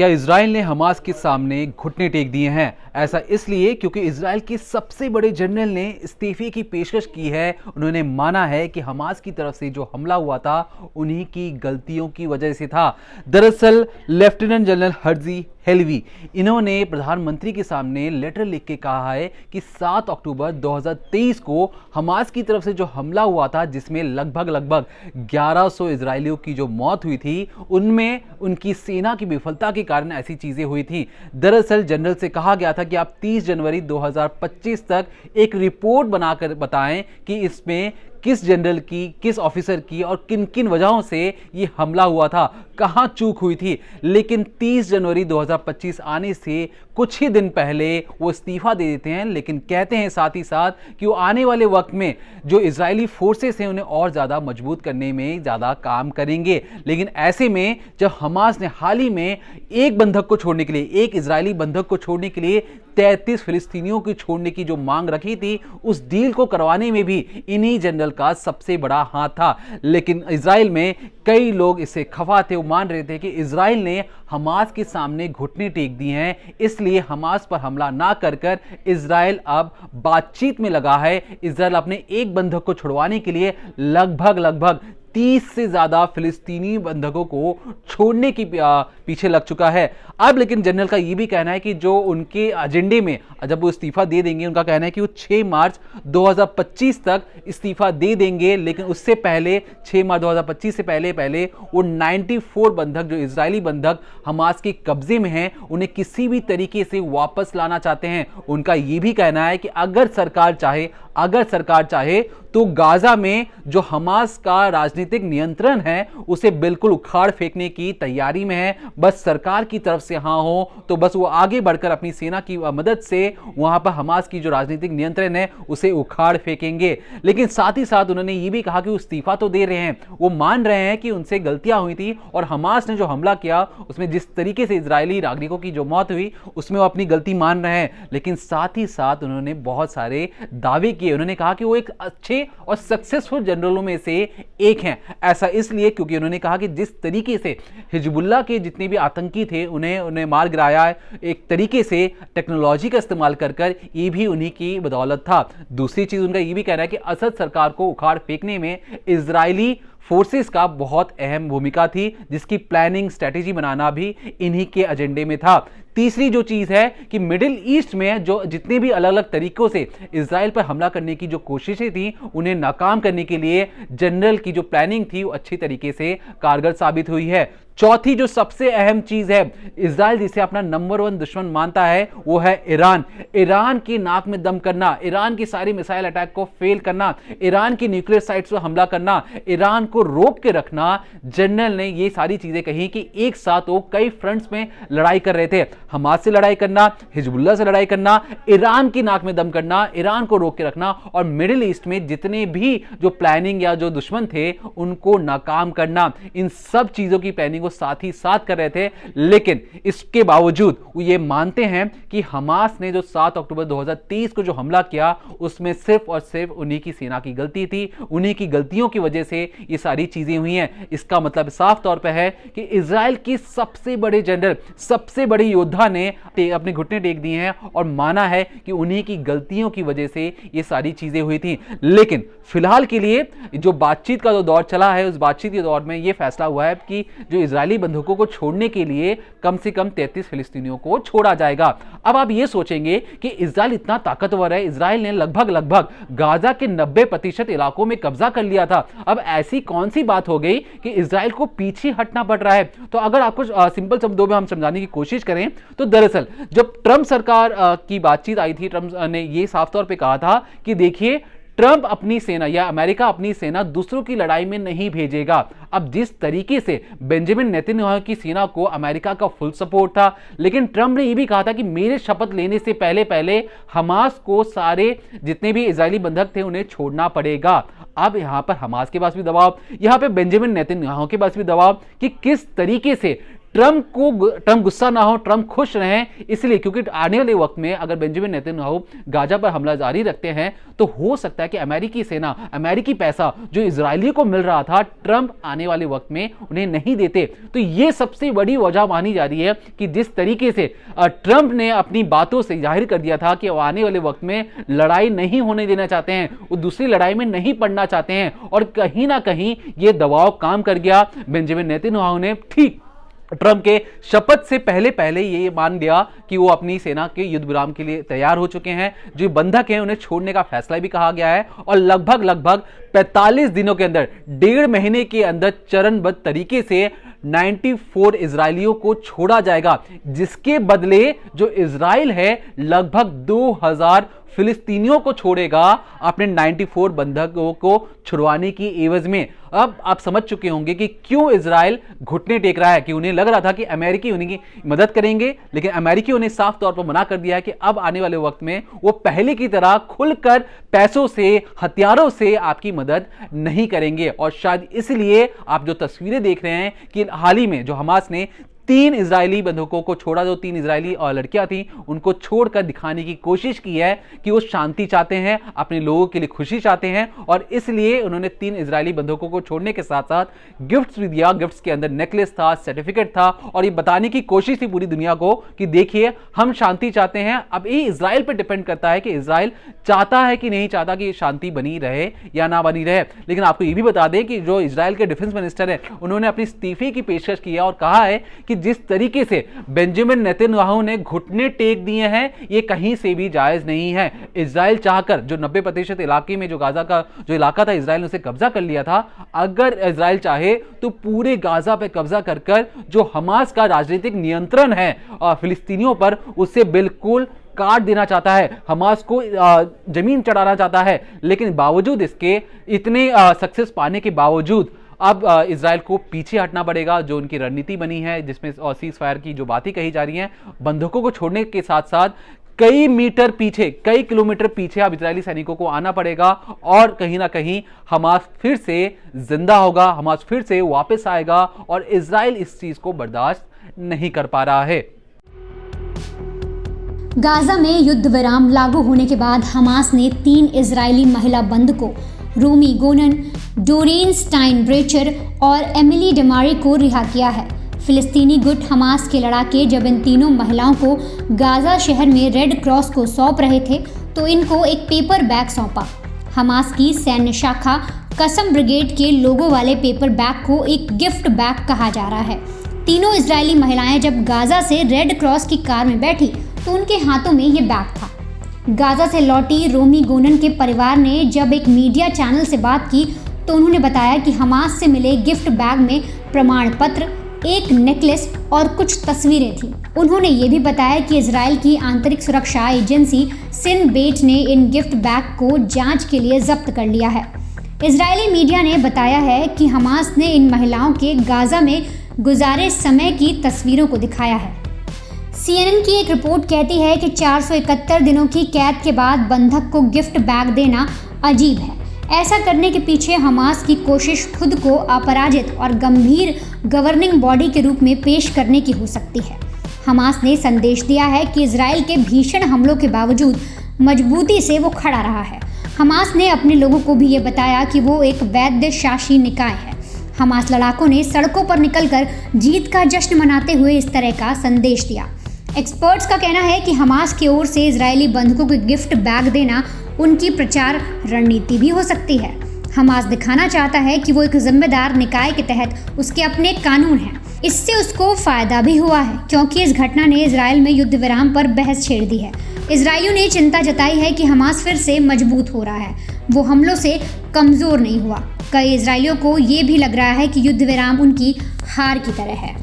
क्या इजराइल ने हमास के सामने घुटने टेक दिए हैं? ऐसा इसलिए क्योंकि इजराइल के सबसे बड़े जनरल ने इस्तीफे की पेशकश की है। उन्होंने माना है कि हमास की तरफ से जो हमला हुआ था उन्हीं की गलतियों की वजह से था। दरअसल लेफ्टिनेंट जनरल हर्जी हेलवी इन्होंने प्रधानमंत्री के सामने लेटर लिख के कहा है कि 7 अक्टूबर 2023 को हमास की तरफ से जो हमला हुआ था, जिसमें लगभग 1100 इजरायलियों की जो मौत हुई थी, उनमें उनकी सेना की विफलता के कारण ऐसी चीजें हुई थी। दरअसल जनरल से कहा गया था कि आप 30 जनवरी 2025 तक एक रिपोर्ट बनाकर बताएं कि इसमें किस जनरल की, किस ऑफिसर की और किन किन वजहों से ये हमला हुआ था, कहां चूक हुई थी। लेकिन 30 जनवरी 2025 आने से कुछ ही दिन पहले वो इस्तीफा दे देते हैं, लेकिन कहते हैं साथ ही साथ कि वो आने वाले वक्त में जो इजरायली फोर्सेस हैं उन्हें और ज्यादा मजबूत करने में ज्यादा काम करेंगे। लेकिन ऐसे में जब हमास ने हाल ही में एक बंधक को छोड़ने के लिए, एक इजरायली बंधक को छोड़ने के लिए 33 फिलिस्तीनियों की छोड़ने की जो मांग रखी थी, उस डील को करवाने में भी इन्हीं जनरल का सबसे बड़ा हाथ था। लेकिन इजराइल में कई लोग इससे खफा थे। वो मान रहे थे कि इजराइल ने हमास के सामने घुटने टेक दिए हैं, इसलिए हमास पर हमला ना कर इजराइल अब बातचीत में लगा है। इजराइल अपने एक बंधक को छुड़वाने के लिए लगभग 30 से ज्यादा फिलिस्तीनी बंधकों को छोड़ने की पीछे लग चुका है। अब लेकिन जनरल का यह भी कहना है कि जो उनके एजेंडे में जब वो इस्तीफा दे देंगे, उनका कहना है कि वो 6 मार्च 2025 तक इस्तीफा दे देंगे। लेकिन उससे पहले 6 मार्च 2025 से पहले वो 94 बंधक, जो इजरायली बंधक हमास के कब्जे में हैं, उन्हें किसी भी तरीके से वापस लाना चाहते हैं। उनका यह भी कहना है कि अगर सरकार चाहे तो गाजा में जो हमास का राजनीतिक नियंत्रण है उसे बिल्कुल उखाड़ फेंकने की तैयारी में है। बस सरकार की तरफ से हां हो तो बस वो आगे बढ़कर अपनी सेना की मदद से वहां पर हमास की जो राजनीतिक नियंत्रण है उसे उखाड़ फेंकेंगे। लेकिन साथ ही साथ उन्होंने ये भी कहा कि वो इस्तीफा तो दे रहे हैं, वो मान रहे हैं कि उनसे गलतियां हुई थी और हमास ने जो हमला किया उसमें जिस तरीके से इजरायली नागरिकों की जो मौत हुई उसमें वो अपनी गलती मान रहे हैं। लेकिन साथ ही साथ उन्होंने बहुत सारे दावे किए। उन्होंने कहा कि वो एक अच्छे और सक्सेसफुल जनरलों में से एक हैं। ऐसा इसलिए क्योंकि उन्होंने कहा कि जिस तरीके से हिजबुल्लाह के जितने भी आतंकी थे उन्हें मार गिराया है, एक तरीके से टेक्नोलॉजी का इस्तेमाल कर ये भी उन्हीं की बदौलत था। दूसरी चीज उनका ये भी कहना है कि असद सरकार को उखाड़ फेंकने में इजरायली फोर्सेस का बहुत अहम भूमिका थी, जिसकी प्लानिंग, स्ट्रेटेजी बनाना भी इन्हीं के एजेंडे में था। तीसरी जो चीज है कि मिडिल ईस्ट में जो जितने भी अलग अलग तरीकों से इजराइल पर हमला करने की जो कोशिशें थी उन्हें नाकाम करने के लिए जनरल की जो प्लानिंग थी वो अच्छी तरीके से कारगर साबित हुई है। चौथी जो सबसे अहम चीज है, इजराइल जिसे अपना नंबर 1 दुश्मन मानता है वो है ईरान। ईरान की नाक में दम करना, ईरान की सारी मिसाइल अटैक को फेल करना, ईरान की न्यूक्लियर साइट्स पर हमला करना, ईरान को रोक के रखना। जनरल ने ये सारी चीजें कही कि एक साथ वो कई फ्रंट्स में लड़ाई कर रहे थे। हमास से लड़ाई करना, हिजबुल्लाह से लड़ाई करना, ईरान की नाक में दम करना, ईरान को रोक के रखना और मिडिल ईस्ट में जितने भी जो प्लानिंग या जो दुश्मन थे उनको नाकाम करना। इन सब चीजों की प्लानिंग को साथ ही साथ कर रहे थे। लेकिन इसके बावजूद वो ये मानते हैं कि हमास ने जो 7 अक्टूबर 2023 को जो हमला किया उसमें सिर्फ और सिर्फ उन्हीं की सेना की गलती थी। उन्हीं की गलतियों की वजह से ये सारी चीजें हुई हैं। इसका मतलब साफ तौर पर है कि इजराइल की सबसे बड़े जनरल, सबसे बड़े योद्धा ने अपने घुटने टेक दिए हैं और माना है कि उन्हीं की गलतियों की वजह से ये सारी चीजें हुई थी। लेकिन फिलहाल के लिए जो बातचीत का जो दौर चला है, उस बातचीत के दौर में यह फैसला हुआ है कि जो इजरायली बंधकों को छोड़ने के लिए कम से कम 33 फिलिस्तीनियों को छोड़ा जाएगा। अब आप ये सोचेंगे कि इजराइल इतना ताकतवर है, इजराइल ने लगभग गाजा के 90% इलाकों में कब्जा कर लिया था। अब ऐसी कौन सी बात हो गई कि इजराइल को पीछे हटना पड़ रहा है? तो अगर आपको सिंपल शब्दों में हम समझाने की कोशिश करें तो दरअसल जब ट्रंप सरकार की बातचीत आई थी, ट्रंप ने यह साफ तौर पर कहा था कि देखिए, ट्रंप अपनी सेना या अमेरिका अपनी सेना दूसरों की लड़ाई में नहीं भेजेगा। अब जिस तरीके से बेंजामिन नेतन्याहू की सेना को अमेरिका का फुल सपोर्ट था, लेकिन ट्रंप ने यह भी कहा था कि मेरे शपथ लेने से पहले हमास को सारे जितने भी इजरायली बंधक थे उन्हें छोड़ना पड़ेगा। अब यहां पर हमास के पास भी दबाव, यहां पर बेंजामिन नेतन्याहू के पास भी दबाव कि किस तरीके से ट्रंप गुस्सा ना हो, ट्रंप खुश रहें, इसलिए क्योंकि आने वाले वक्त में अगर बेंजामिन नेतन्याहू गाजा पर हमला जारी रखते हैं तो हो सकता है कि अमेरिकी सेना, अमेरिकी पैसा जो इजरायलियों को मिल रहा था, ट्रंप आने वाले वक्त में उन्हें नहीं देते। तो यह सबसे बड़ी वजह मानी जा रही है कि जिस तरीके से ट्रंप ने अपनी बातों से जाहिर कर दिया था कि वो आने वाले वक्त में लड़ाई नहीं होने देना चाहते हैं, वो दूसरी लड़ाई में नहीं पड़ना चाहते हैं, और कहीं ना कहीं यह दबाव काम कर गया। बेंजामिन नेतन्याहू ने ठीक ट्रंप के शपथ से पहले ये मान लिया कि वो अपनी सेना के युद्ध विराम के लिए तैयार हो चुके हैं। जो बंधक हैं उन्हें छोड़ने का फैसला भी कहा गया है और लगभग 45 दिनों के अंदर, 1.5 महीने के अंदर चरणबद्ध तरीके से 94 इजरायलियों को छोड़ा जाएगा, जिसके बदले जो इजराइल है लगभग 2000 फिलिस्तीनियों को छोड़ेगा अपने 94 बंधकों को छुड़वाने की एवज में। अब आप समझ चुके होंगे कि क्यों इजराइल घुटने टेक रहा है, कि उन्हें लग रहा था कि अमेरिकी उन्हें मदद करेंगे, लेकिन अमेरिकियों ने साफ तौर पर मना कर दिया है कि अब आने वाले वक्त में वो पहले की तरह खुलकर पैसों से, हथियारों से आपकी मदद नहीं करेंगे। और शायद इसलिए आप जो तस्वीरें देख रहे हैं कि हाल ही में जो हमास ने 3 इजरायली बंधकों को छोड़ा, जो 3 इजरायली और लड़कियां थी, उनको छोड़कर दिखाने की कोशिश की है कि वो शांति चाहते हैं, अपने लोगों के लिए खुशी चाहते हैं, और इसलिए उन्होंने 3 इजरायली बंधकों को छोड़ने के साथ साथ गिफ्ट्स भी दिया। गिफ्ट्स के अंदर नेकलेस था, सर्टिफिकेट था, और ये बताने की कोशिश थी पूरी दुनिया को कि देखिए हम शांति चाहते हैं। अब ये इजराइल पर डिपेंड करता है कि इजराइल चाहता है कि नहीं चाहता कि शांति बनी रहे या ना बनी रहे। लेकिन आपको ये भी बता दें कि जो इजराइल के डिफेंस मिनिस्टर है, उन्होंने अपनी इस्तीफे की पेशकश की है और कहा है कि जिस तरीके से बेंजामिन नेतन्याहू ने घुटने टेक दिए हैं, ये कहीं से भी जायज नहीं है। इजराइल चाहकर जो 90% इलाके में जो गाजा का जो इलाका था, इजराइल ने उसे कब्जा कर लिया था। अगर इजराइल चाहे तो पूरे गाजा पे कब्जा कर कर जो हमास का राजनीतिक नियंत्रण है फिलिस्तीनियों पर, उसे बिल्कुल काट देना चाहता है, हमास को जमीन चढ़ाना चाहता है। लेकिन बावजूद इसके, इतने सक्सेस पाने के बावजूद अब इजराइल को पीछे हटना पड़ेगा। जो उनकी रणनीति बनी है, जिसमें सीज फायर की जो बातें कही जा रही हैं, बंधकों को छोड़ने के साथ साथ कई मीटर पीछे, कई किलोमीटर पीछे अब इजरायली सैनिकों को आना पड़ेगा, और कहीं ना कहीं हमास फिर से जिंदा होगा, हमास फिर से वापस आएगा, और इजराइल इस चीज को बर्दाश्त नहीं कर पा रहा है। गाजा में युद्ध विराम लागू होने के बाद हमास ने 3 इजरायली महिला बंधकों रोमी गोनन, डोरेन स्टाइनब्रेचर और एमिली डेमारे को रिहा किया है। फिलिस्तीनी गुट हमास के लड़ाके जब इन तीनों महिलाओं को गाजा शहर में रेड क्रॉस को सौंप रहे थे तो इनको एक पेपर बैग सौंपा। हमास की सैन्य शाखा कसम ब्रिगेड के लोगो वाले पेपर बैग को एक गिफ्ट बैग कहा जा रहा है। तीनों इजरायली महिलाएं जब गाजा से रेड क्रॉस की कार में बैठी तो उनके हाथों में ये बैग था। गाजा से लौटी रोमी गोनन के परिवार ने जब एक मीडिया चैनल से बात की तो उन्होंने बताया कि हमास से मिले गिफ्ट बैग में प्रमाण पत्र, एक नेकलेस और कुछ तस्वीरें थीं। उन्होंने ये भी बताया कि इजराइल की आंतरिक सुरक्षा एजेंसी सिन बेट ने इन गिफ्ट बैग को जांच के लिए जब्त कर लिया है। इजरायली मीडिया ने बताया है कि हमास ने इन महिलाओं के गाजा में गुजारे समय की तस्वीरों को दिखाया है। CNN की एक रिपोर्ट कहती है कि 471 दिनों की कैद के बाद बंधक को गिफ्ट बैग देना अजीब है। ऐसा करने के पीछे हमास की कोशिश खुद को अपराजित और गंभीर गवर्निंग बॉडी के रूप में पेश करने की हो सकती है। हमास ने संदेश दिया है कि इजराइल के भीषण हमलों के बावजूद मजबूती से वो खड़ा रहा है। हमास ने अपने लोगों को भी ये बताया कि वो एक वैध शासी निकाय है। हमास लड़ाकों ने सड़कों पर निकलकर जीत का जश्न मनाते हुए इस तरह का संदेश दिया। एक्सपर्ट्स का कहना है कि हमास की ओर से इजरायली बंधकों को गिफ्ट बैग देना उनकी प्रचार रणनीति भी हो सकती है। हमास दिखाना चाहता है कि वो एक जिम्मेदार निकाय के तहत उसके अपने कानून हैं। इससे उसको फायदा भी हुआ है क्योंकि इस घटना ने इजराइल में युद्ध विराम पर बहस छेड़ दी है। इजरायलियों ने चिंता जताई है कि हमास फिर से मजबूत हो रहा है, वो हमलों से कमजोर नहीं हुआ। कई इजरायलियों को ये भी लग रहा है कि युद्ध विराम उनकी हार की तरह है।